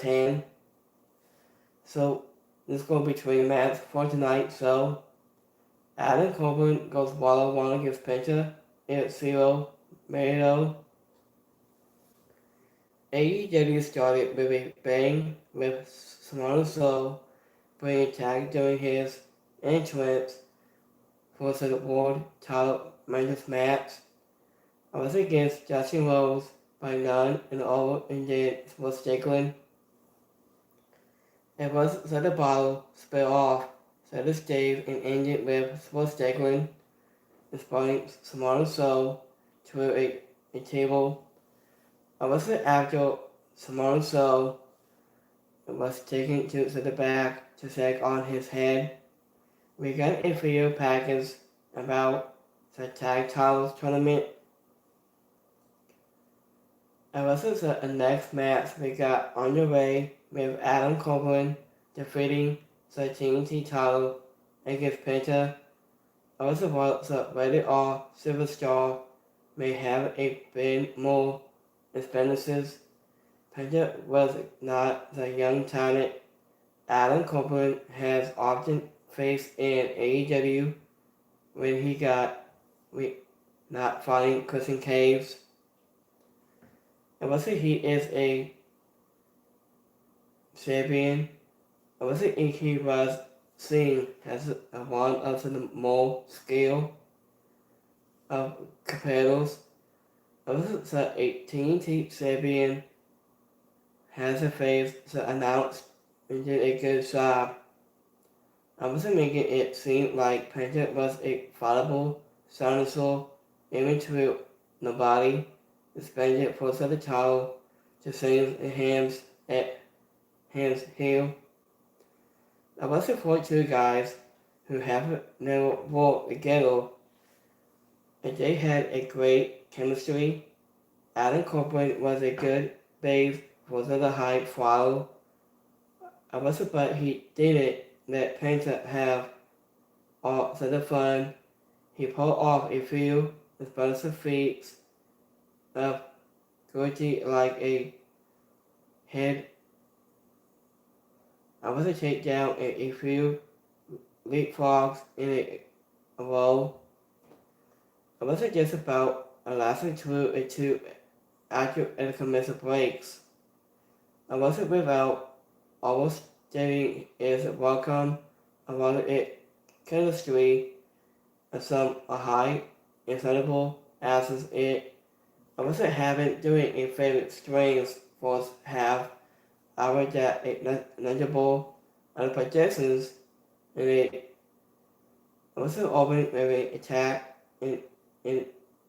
hand. So this is going to be between match for tonight. So Adam Copeland goes 1-on-1 against Penta. It's 0 Mado. AEW started with a bang with Samoa Joe bringing tag during his entrance for the world title men's match. I was against Justin Rose by none and all and then was Strickland. It was so the bottle split off, so the stave and ended with Sports Strickland responding Samoa Joe to a table. I was after Samoa Joe was taken to the back to sag on his head. We got a video package about the tag titles tournament. It was the next match we got underway with Adam Copeland defeating the TNT title against Penta. I was about the rated R Superstar may have been more expenses. Penta was not the young talent Adam Copeland has often faced in AEW when he got not fighting Christian Caves. And was he is a champion. And was he was seen as one of the more skilled of competitors. Was the 18th champion has a face to announce and did a good job. I was making it seem like Penta was a fallible dinosaur aiming to nobody, suspended for the title to save hands at hands heel. I was for two guys who have never worked together, and they had a great chemistry. Adam Copeland was a good base for the high follow. I was but he didn't let Penta have all the fun. He pulled off a few expensive feats of gritty like a head. I was to take down a few leapfrogs in a row. I was just about lasting through a two accurate and commercial breaks. I wasn't without almost stating is welcome around it chemistry and some high incredible as it. I wasn't having doing a favorite strings for half hour that a negligible and projections in it. I wasn't opening with an attack in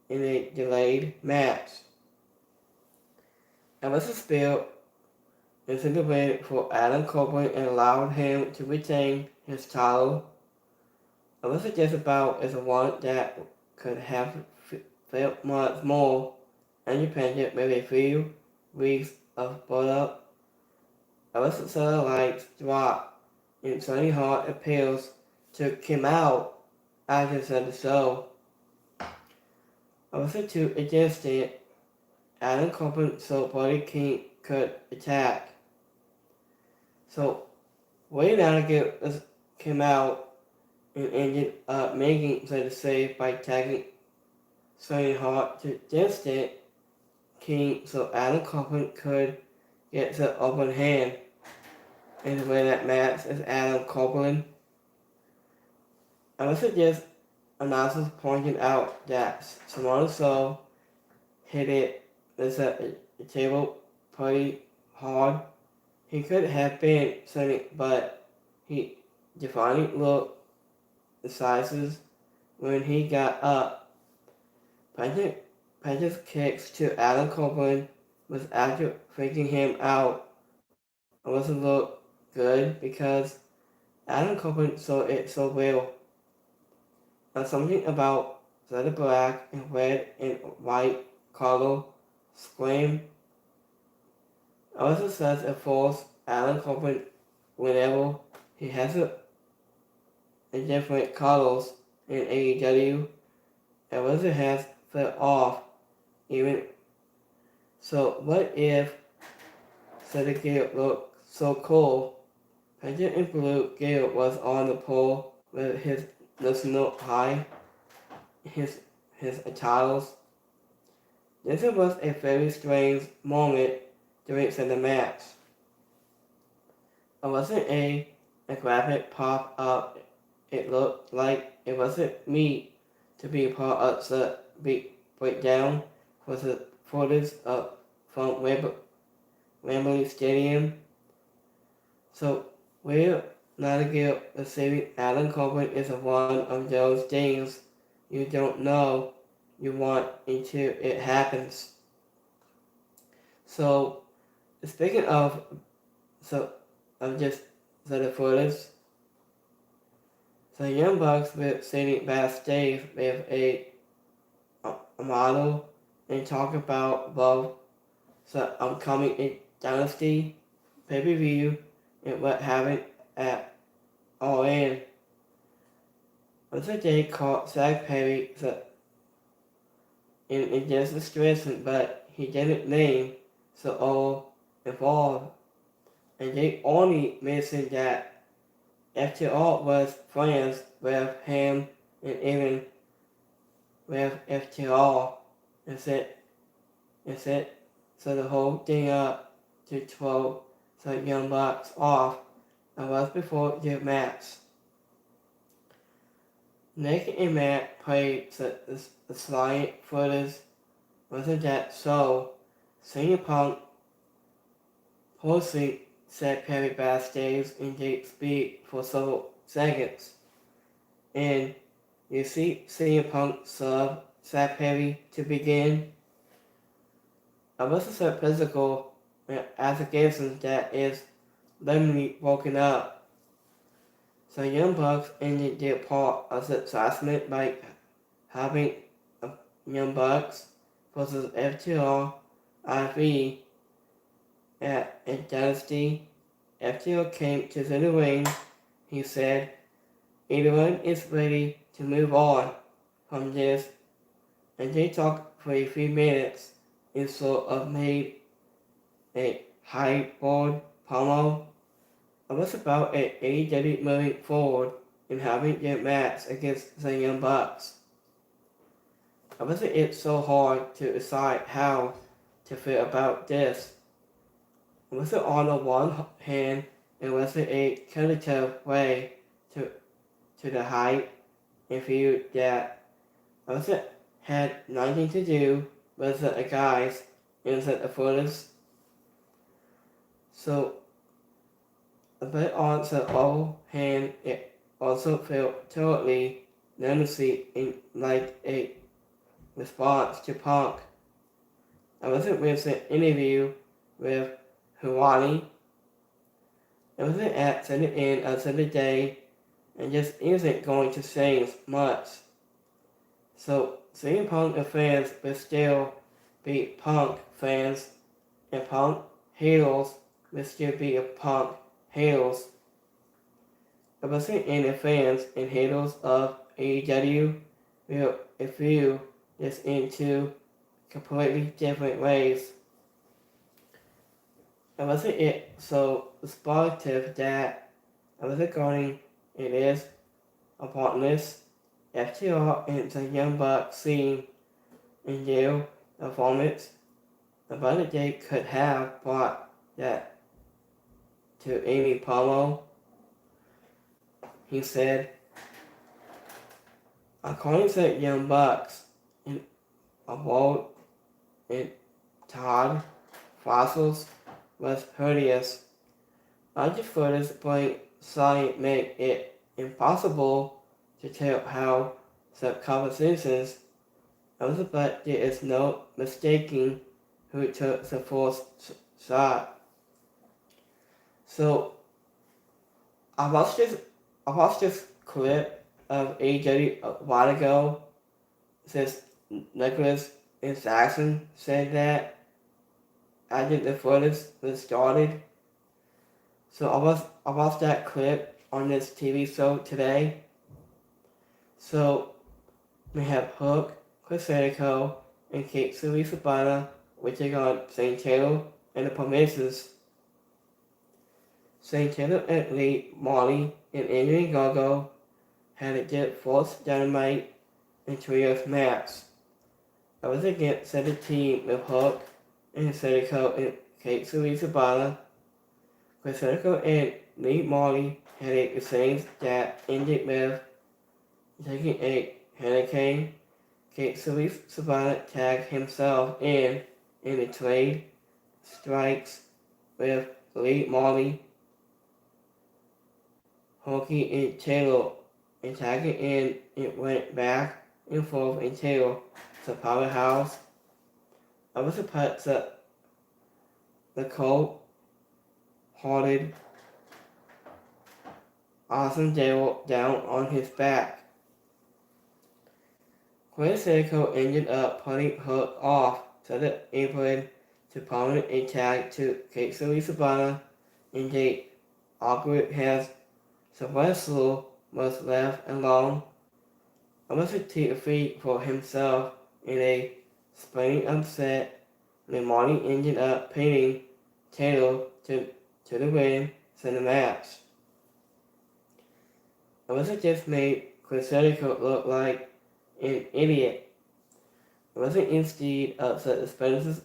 a delayed match. I was still incinerated for Adam Copeland and allowed him to retain his title. I was just about as one that could have felt much more independent with a few weeks of build-up. I was satellites drop and Sonny Hart appeals took him out after the show. I was too adjusted. Adam Copeland so Buddy King could attack. So Wade Alligator came out and ended up making the save by tagging Sonny Hart to distant King so Adam Copeland could get the open hand. And the way that match is Adam Copeland. I was just announcers pointing out that Samoa Joe hit it with a table pretty hard. He could have been something, but he definitely looked the sizes when he got up. Patrick's kicks to Adam Copeland was after freaking him out. It wasn't look good because Adam Copeland saw it so well. And something about the black and red and white color scream. Also says a false Adam Copeland whenever he has a different colors in AEW. It also has fell off even. So what if said the gear looked so cool. Painted in blue, Gale was on the pole with his national high, his titles. This was a very strange moment during the match. It wasn't a graphic pop up. It looked like it wasn't me to be part of the big breakdown for the footage from Wembley Stadium. So Will Nightingale receiving Alan Corbin is one of those things you don't know you want until it happens. So speaking of just the footage, the Young Bucks were sitting backstage with a model and talk about both the upcoming Dynasty pay-per-view and what happened at All In. Once they caught Zach Perry in just distressing, but he didn't name the all involved. And they only mentioned that FTR was friends with him and even with FTR and set so the whole thing up to throw the Young Bucks off. That was before the match. Nick and Matt played the slide footage. Wasn't that so? CM Punk posting Zach Perry backstage and they speak for several seconds. And you see CM Punk sub Zach Perry to begin. I wasn't so physical allegations that is literally broken up. So Young Bucks ended their part of the assessment by having Young Bucks versus FTR IV at a Dynasty. FTR came to the ring. He said, "Everyone is ready to move on from this," and they talked for a few minutes and sort of made a high-board promo. It was about AEW moving forward and having their match against the Young Bucks. It wasn't so hard to decide how to feel about this. It wasn't on the one hand, it wasn't a tentative way to the hype and feel that it wasn't had nothing to do with the guys in the footage. So, but on the other hand, it also felt totally nervously and like a response to Punk. I wasn't with the interview with Huani. It wasn't at the end of the day and just isn't going to change much. So CM Punk fans will still be Punk fans and Punk heroes will still be Punk heroes. It wasn't any fans and heroes of AEW will view this in two completely different ways. It wasn't so sportive that I wasn't going it is upon this FTR and the Young Bucks scene in their performance. But they could have brought that to Amy Palmo. He said, according to the Young Bucks, in a world in Todd Fossils was hideous. Larger footage playing science make it impossible to tell how the conversations was, but there is no mistaking who took the first shot. So I watched this clip of AEW a while ago. Since Nicholas and Saxon said that after the footage was started. So I watched that clip on this TV show today. So we have Hook, Chris Jericho, and Kate Sabana, which are on St. Taylor and the Promises. saying Taylor and Lee, Molly, and Adrian Gargo had a good fourth Dynamite and trios match. I was against the team with Hook and Cerico and Kate Sabana. With Cerico and Lee Molly had a exchange that ended with taking a hurricane. Kate Sabana tagged himself in the trade strikes with Lee Molly, Hokey and Taylor, and tagging in it went back and forth until the powerhouse. I was surprised that the cold-hearted Awesome Devil down on his back. Chris Jericho ended up putting Hook off to the apron to prominent a tag to Kate Sabana and the awkward as the wrestler was left alone. I was a defeat for himself in a spinning upset when Marty ended up pinning Taylor to the win in the match. I was just made Chris Jericho look like an idiot. It wasn't instead upset the Spencer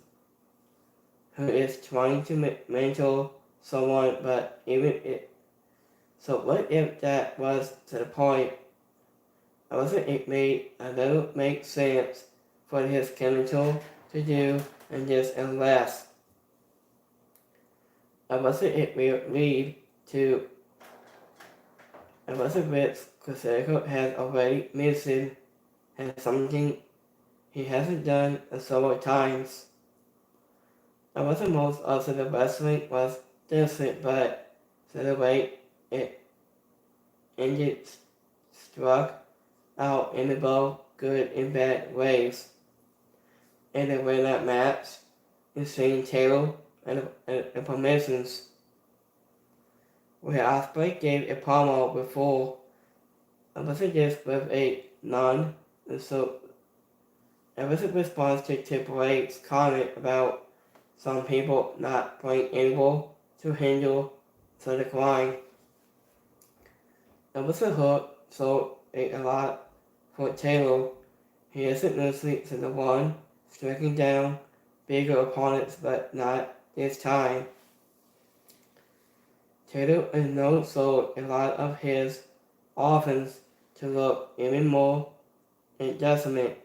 who is trying to mentor someone, but even it. So what if that was to the point? I wasn't it made a little make sense for his chemical to do and just unless. I wasn't it will lead to. I wasn't rich because Jericho has already missing and something he hasn't done several times. I wasn't most of the wrestling was different, but the way it ended struck out in both good and bad ways. And the way that match is seeing Taylor and permissions. Where Osprey gave a promo before, I wasn't just with a none, and so it was a response to Triple H's comment about some people not being able to handle the decline. It was a hook, so a lot for Taylor. He isn't mostly the one striking down bigger opponents, but not this time. Taylor is known so a lot of his offense to look even more adjustment.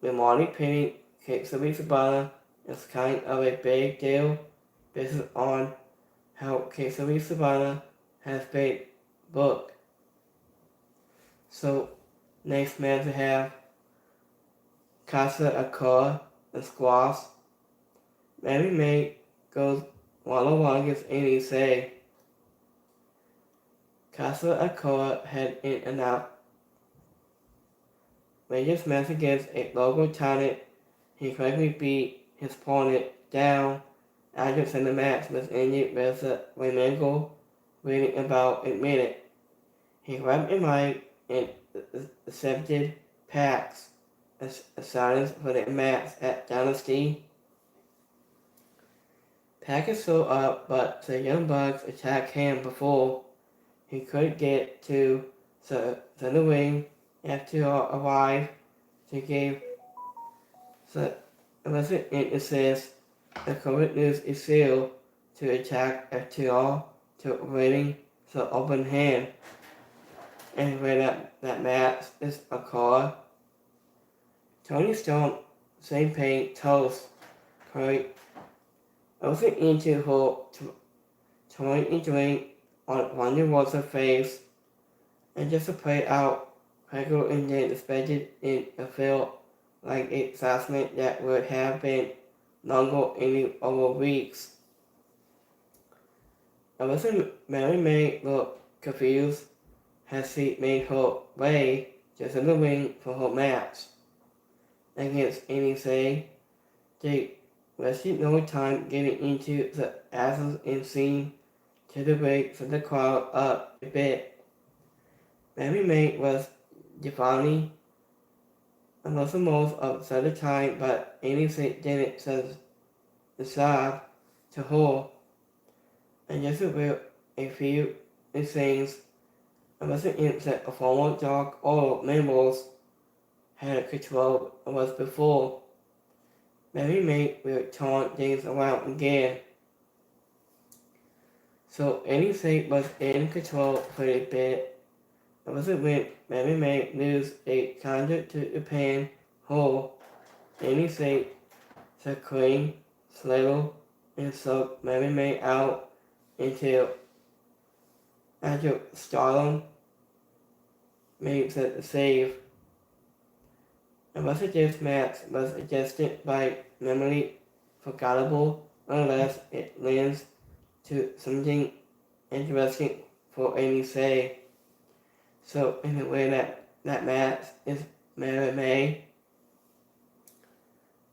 With Marty pinning Kate Sabana is kind of a big deal based on how Kate Sabana has been booked. So next match we have Casa Akura and Squash. Mary May goes one-on-one against any say. Casa Akura had in and out. Rangers match against a local talent. He quickly beat his opponent down after the match was ended with a Remango waiting about a minute. He grabbed a mic and accepted Pax as a silence for the match at Dynasty. Pack is still up, but the Young Bucks attacked him before he could get to the ring after arrived to give the illicit assist. The COVID news is sealed to attack FTR to waiting the open hand. And where that match is a car. Tony Storm, same paint, toast, Curry. Also into her throwing a drink on Wonder Rosa's face and just to play out regular and then expected in a feel like a assessment that would have been longer any over weeks. Alyssa Mary May looked confused as she made her way just in the ring for her match against NEC. They wasted no time getting into the asses and seemed to the break for the crowd up a bit. Mary May was defiantly almost most of the time, but NEC didn't decide to her. And just with a few things, I wasn't that a former Dark Order members had control of us before. Mary May will turn things around again. So anything was in control for a bit. It wasn't when Mary May lose a contract to Japan whole. Anything the Queen, Slater, and so Mary May out until after Stalin made the save. A message match was adjusted by memory forgettable unless it lends to something interesting for any say. So in the way that match is Mary May,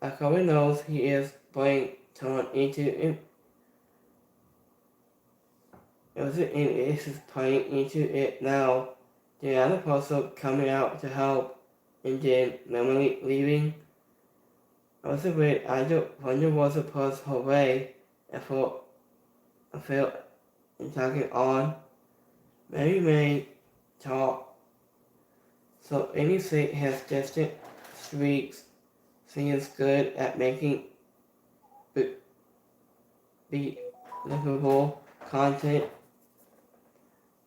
Akari knows he is being turned into it. Is playing into it now. The other person coming out to help, and then memory leaving. I was afraid I don't wonder was supposed her way. I felt and talking on. Mary May talk. So any state has distant streaks. She is good at making be livable content.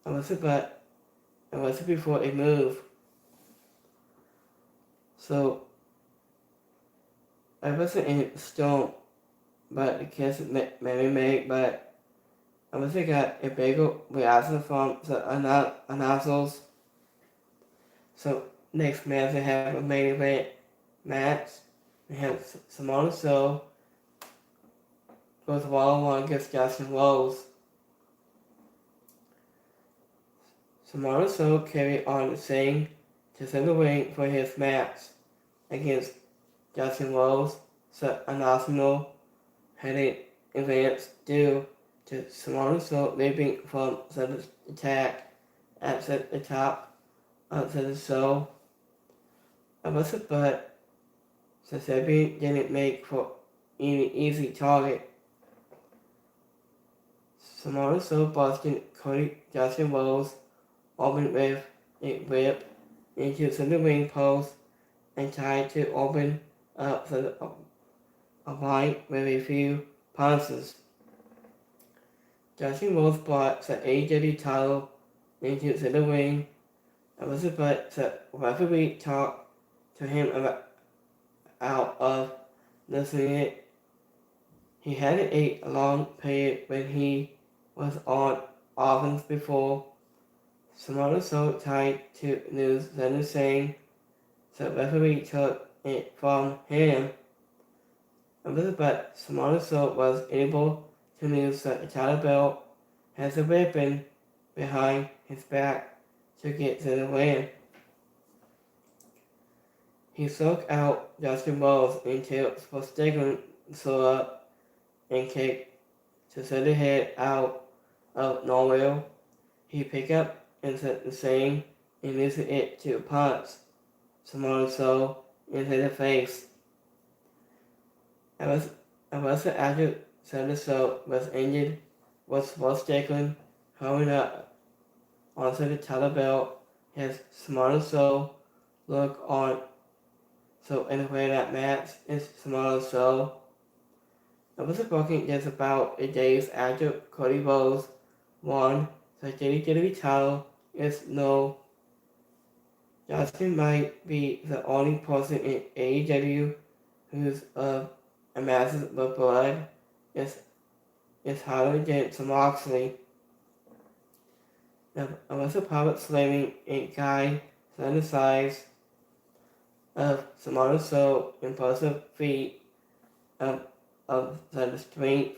I was before a move. So I wasn't in stone, but the kiss Mary May, but I was got a bagel reaction from the announcers. So next match I have a main event match. We have Simone So goes 1-on-1 against Justin Rose. Simone So carried on the same to send the ring for his match against Justin Rose. So a national headed advance due to Simone So leaping from the attack at the top of the show. I was but Sasabi didn't make for any easy target. Simone So busted Cody Justin Rose open with a whip into the ring post and tried to open up a fight with a few punches. Justin Rose brought the AEW title into the ring. I was but the referee talked to him about out of listening it. He had a long period when he was on offense before. Simone So tried to lose the saying the referee took it from him. But Simone So was able to lose the title belt as a weapon behind his back to get to the win. He struck out Justin Rose until Strickland stood up and kicked to send the head out of nowhere. He picked up and said the same and used it to punch Simone So into the face. I was after Sandra So was injured, was Strickland holding up onto the title belt. His Simone So look on. So in the way that match is Simone So. I was talking just about a days after Cody Rhodes won the WWE title. Is no. Justin might be the only person in AEW who's a massive blood is harder than Moxley. I was probably slamming a guy the size of Simone So impulsive feet of the strength.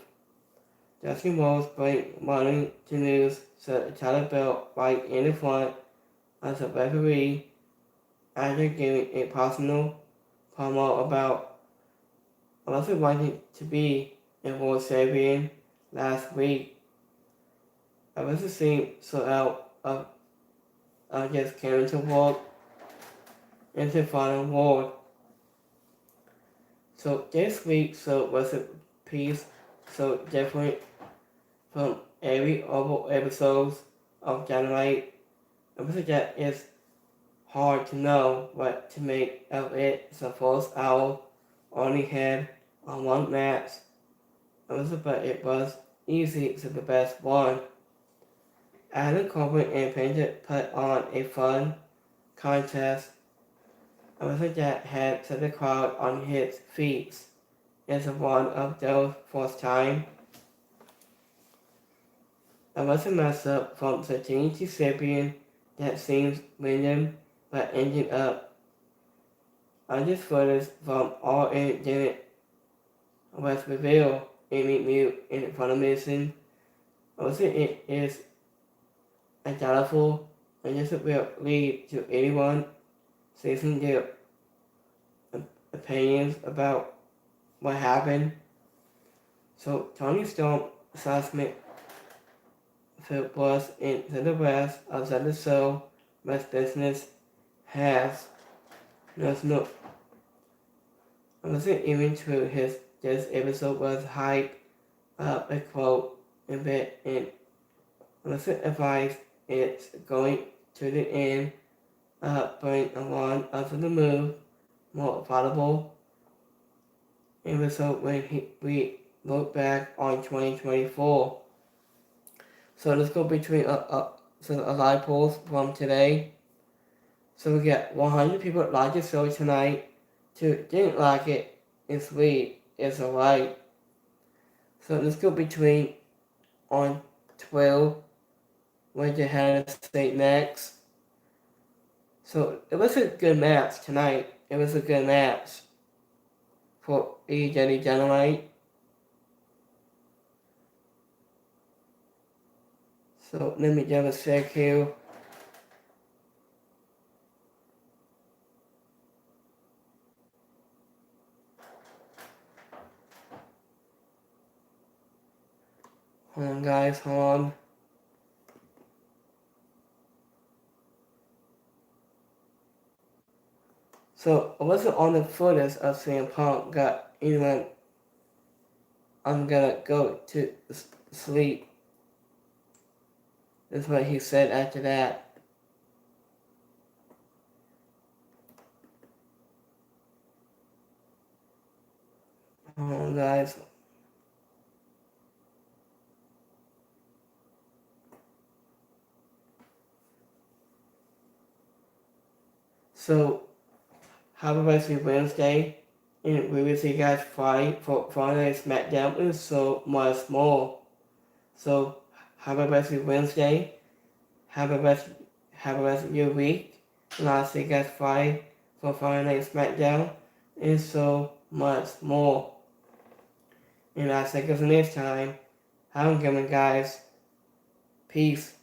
Justin Rose wanting to lose the title belt right in the front of the referee after giving a personal promo about also wanting to be a world champion last week. I was seeing so out of just carrying to work into final world. So this week so was a piece so different from every other episodes of Dynamite. I was that it's hard to know what to make of it. The first hour only had one match. But it was easy to the best one. Adam Corbin and Penta put on a fun contest. That had set the crowd on his feet. It's one of those first time. It was a mess up from the TNT champion that seems random but ended up on this footage from All In Didn't was revealed Amy Mute in front of Mason. It is undoubtful and this will lead to anyone seizing their opinions about what happened. So Tony Storm assessment was into the rest of the show, but business has no. Even true this episode was hype up a quote a bit and advised it's going to the end, bring one of the move more valuable episode when we look back on 2024. So let's go between a live polls from today. So we got 100 people like the show tonight. 2 didn't like it. And 3 is alright. So let's go between on 12 where they had a state next. So it was a good match tonight. It was a good match for AEW Dynamite. So let me double check here. Hold on guys, hold on. So I wasn't on the footage of CM Punk got anyone. I'm gonna go to sleep. That's what he said after that. Hold on guys. So have a Wrestling Wednesday, and we will see you guys Friday for Friday SmackDown and so much more. So have a Wrestling Wednesday, have a rest of your week, and I'll see you guys Friday for Friday Night SmackDown and so much more. And I'll see you guys next time. Have a good one, guys. Peace.